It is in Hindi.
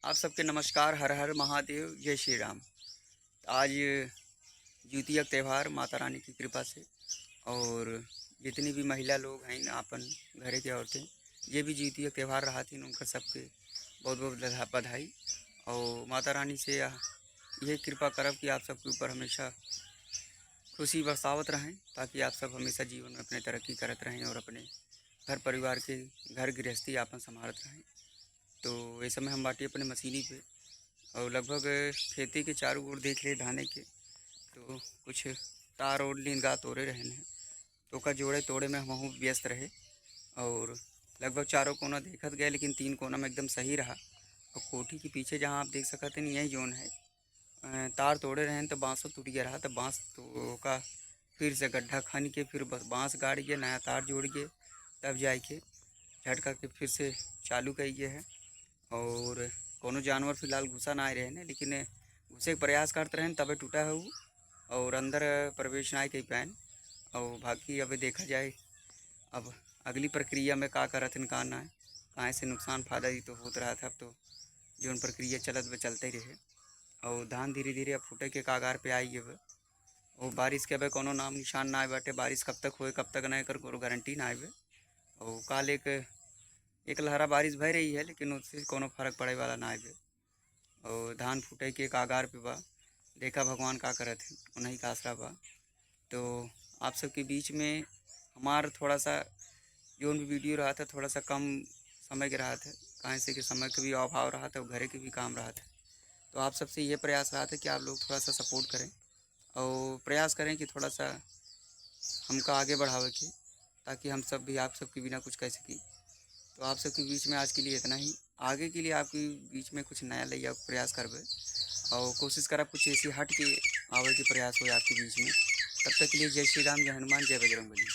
आप सबके नमस्कार। हर हर महादेव, जय श्री राम। आज द्वितीय त्यौहार माता रानी की कृपा से और जितनी भी महिला लोग हैं ना अपन घरे के औरतें ये भी द्वितीय त्यौहार रहा थी उनका सबके बहुत बहुत बधाई। और माता रानी से यह कृपा करब कि आप सबके ऊपर हमेशा खुशी बरसावत रहें, ताकि आप सब हमेशा जीवन में अपने तरक्की करत रहें और अपने घर परिवार के घर गृहस्थी आपन संभालत रहें। तो इस समय हम बाटी अपने मशीनी पे और लगभग खेती के चारों ओर देख ले धाने के, तो कुछ तार और लीनगा तोड़े रहे हैं, तो का जोड़े तोड़े में हम व्यस्त रहे। और लगभग चारों कोना देखत गए, लेकिन 3 कोना में एकदम सही रहा। और कोठी के पीछे जहाँ आप देख सकते हैं यही जोन है, तार तोड़े रहे तो बाँस टूट गया रहा, तो बाँस तो का फिर से गड्ढा खन के फिर बस बाँस गाड़ के नया तार जोड़ के तब जाए के झटका के फिर से चालू करिए है। और कोनो जानवर फिलहाल घुसा ना आए रहे ने, लेकिन घुसे के प्रयास करते रहे तबे टूटा है वो, और अंदर प्रवेश ना कई पैन। और बाकी अब देखा जाए अब अगली प्रक्रिया में का करत हैं का ना, कहाँ से नुकसान फायदा ही तो होत रहा था। अब तो जो प्रक्रिया चलत वे चलते ही रहे। और धान धीरे धीरे अब फूटे के कागार पे आई है। और बारिश के अब कोनो नाम निशान ना आए बाटे, बारिश कब तक होए कब तक नहीं कर कोनो गारंटी ना आए। और काल एक लहरा बारिश भय रही है, लेकिन उससे कोनो फर्क पड़े वाला ना आए। और धान फूटे के कागार पे बा, देखा भगवान का करत है उन्हीं का आसरा बा। तो आप सबके बीच में हमार थोड़ा सा जो भी वीडियो रहा था थोड़ा सा कम समय के रहा था, कहाँ से कि समय का भी अभाव रहा था और घरे के भी काम रहा था। तो आप सबसे ये प्रयास रहा था कि आप लोग थोड़ा सा सपोर्ट करें और प्रयास करें कि थोड़ा सा हमका आगे बढ़ावे के, ताकि हम सब भी आप सबके बिना कुछ कह सकी। तो आप सबके बीच में आज के लिए इतना ही। आगे के लिए आपके बीच में कुछ नया लिया प्रयास करबे और कोशिश करा कुछ ऐसी हट के आवे के प्रयास हो आपके बीच में। तब तक के लिए जय श्री राम, जय हनुमान, जय बजरंगबली।